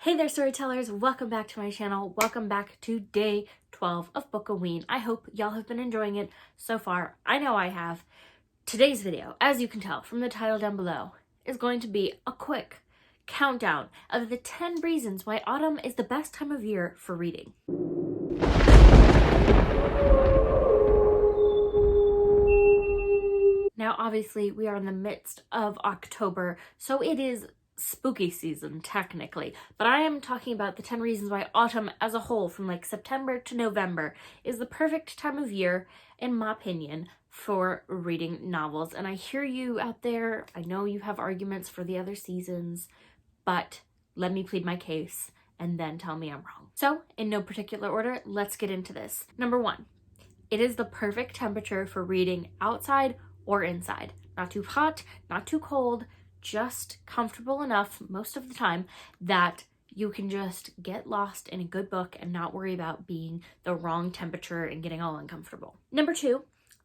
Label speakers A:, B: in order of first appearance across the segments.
A: Hey there, storytellers! Welcome back to my channel. Welcome back to day 12 of Bookoween. I hope y'all have been enjoying it so far. I know I have. Today's video, as you can tell from the title down below, is going to be a quick countdown of the 10 reasons why autumn is the best time of year for reading. Now, obviously, we are in the midst of October, so it is spooky season, technically, but I am talking about the 10 reasons why autumn as a whole, from like September to November, is the perfect time of year, in my opinion, for reading novels. And I hear you out there. I know you have arguments for the other seasons, but let me plead my case and then tell me I'm wrong. So, in no particular order, let's get into this. Number 1, it is the perfect temperature for reading outside or inside. Not too hot, not too cold, just comfortable enough most of the time that you can just get lost in a good book and not worry about being the wrong temperature and getting all uncomfortable. Number 2,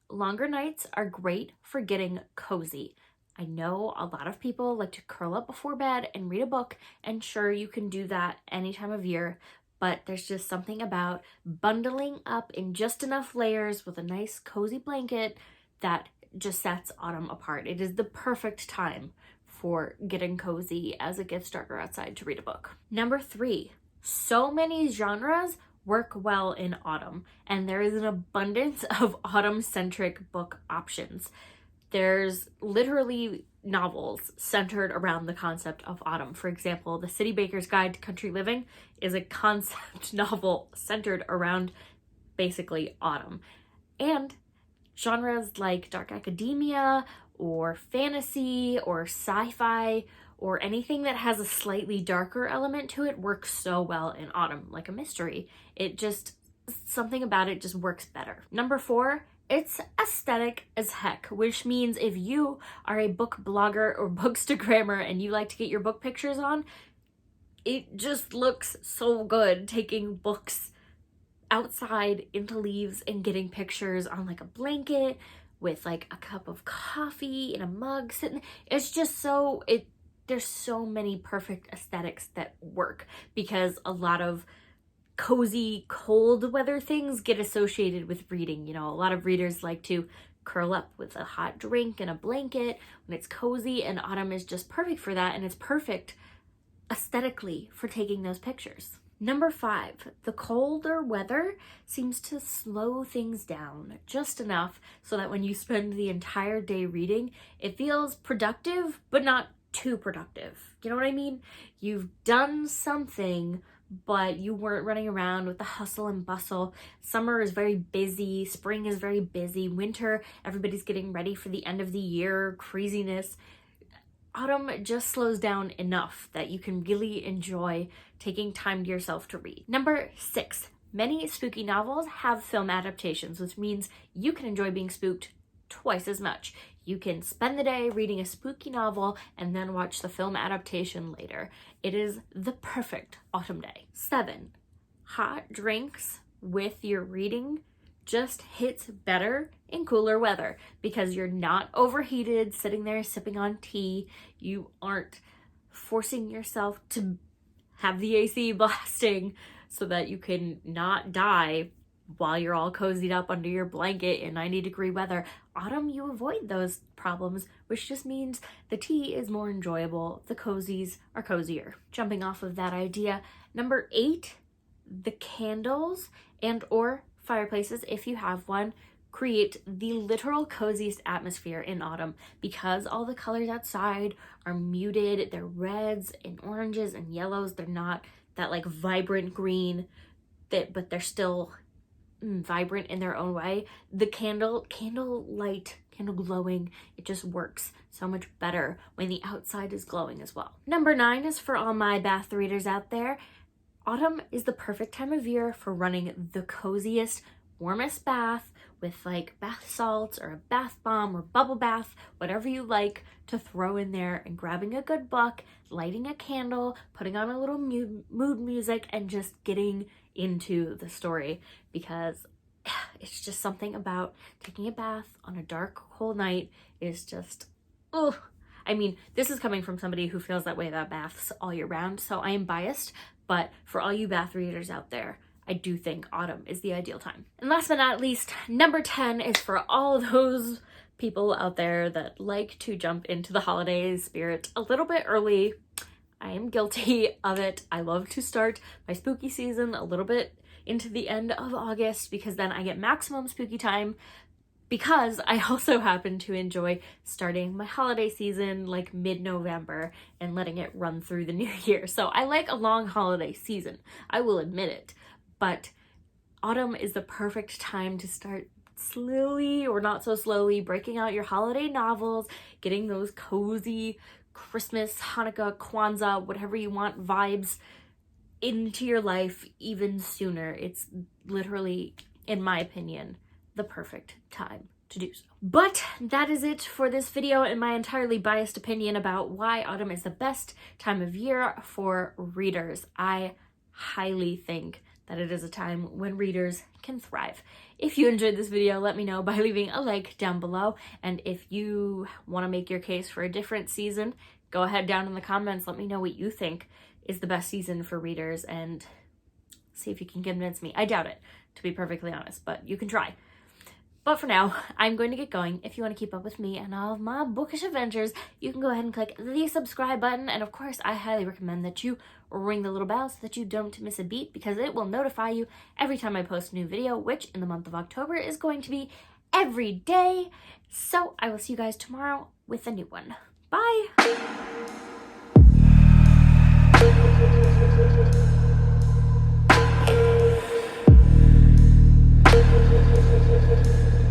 A: longer nights are great for getting cozy. I know a lot of people like to curl up before bed and read a book, and sure, you can do that any time of year, but there's just something about bundling up in just enough layers with a nice cozy blanket that just sets autumn apart. It is the perfect time for getting cozy as it gets darker outside to read a book. Number 3, so many genres work well in autumn, and there is an abundance of autumn-centric book options. There's literally novels centered around the concept of autumn. For example, The City Baker's Guide to Country Living is a concept novel centered around basically autumn. And genres like dark academia or fantasy or sci-fi or anything that has a slightly darker element to it works so well in autumn, like a mystery. It just, something about it just works better. Number 4, it's aesthetic as heck, which means if you are a book blogger or bookstagrammer and you like to get your book pictures on, it just looks so good taking books outside into leaves and getting pictures on like a blanket with like a cup of coffee in a mug sitting. It's just so, there's so many perfect aesthetics that work because a lot of cozy cold weather things get associated with reading. You know, a lot of readers like to curl up with a hot drink and a blanket when it's cozy, and autumn is just perfect for that, and it's perfect aesthetically for taking those pictures. Number 5, the colder weather seems to slow things down just enough so that when you spend the entire day reading, it feels productive, but not too productive. You know what I mean? You've done something, but you weren't running around with the hustle and bustle. Summer is very busy, spring is very busy, winter, everybody's getting ready for the end of the year, craziness. Autumn just slows down enough that you can really enjoy taking time to yourself to read. Number 6, many spooky novels have film adaptations, which means you can enjoy being spooked twice as much. You can spend the day reading a spooky novel and then watch the film adaptation later. It is the perfect autumn day. 7, hot drinks with your reading just hits better in cooler weather because you're not overheated sitting there sipping on tea. You aren't forcing yourself to have the AC blasting so that you can not die while you're all cozied up under your blanket in 90-degree weather. Autumn, you avoid those problems, which just means the tea is more enjoyable, the cozies are cozier. Jumping off of that idea, number 8, the candles and or fireplaces, if you have one, create the literal coziest atmosphere in autumn because all the colors outside are muted. They're reds and oranges and yellows. They're not that like vibrant green, but they're still vibrant in their own way. The candle glowing, it just works so much better when the outside is glowing as well. Number 9 is for all my bath readers out there. Autumn is the perfect time of year for running the coziest, warmest bath with like bath salts or a bath bomb or bubble bath, whatever you like to throw in there, and grabbing a good book, lighting a candle, putting on a little mood music, and just getting into the story, because it's just something about taking a bath on a dark, cold night is just, oh, I mean, this is coming from somebody who feels that way about baths all year round, so I am biased, But for all you Bath readers out there, I do think autumn is the ideal time. And last but not least, number 10 is for all those people out there that like to jump into the holiday spirit a little bit early. I am guilty of it. I love to start my spooky season a little bit into the end of August because then I get maximum spooky time, because I also happen to enjoy starting my holiday season like mid-November and letting it run through the new year. So I like a long holiday season, I will admit it, but autumn is the perfect time to start slowly or not so slowly breaking out your holiday novels, getting those cozy Christmas, Hanukkah, Kwanzaa, whatever you want vibes into your life even sooner. It's literally, in my opinion, the perfect time to do so. But that is it for this video and my entirely biased opinion about why autumn is the best time of year for readers. I highly think that it is a time when readers can thrive. If you enjoyed this video, let me know by leaving a like down below. And if you want to make your case for a different season, go ahead down in the comments. Let me know what you think is the best season for readers and see if you can convince me. I doubt it, to be perfectly honest, but you can try. But for now, I'm going to get going. If you want to keep up with me and all of my bookish adventures, you can go ahead and click the subscribe button. And of course, I highly recommend that you ring the little bell so that you don't miss a beat, because it will notify you every time I post a new video, which in the month of October is going to be every day. So I will see you guys tomorrow with a new one. Bye!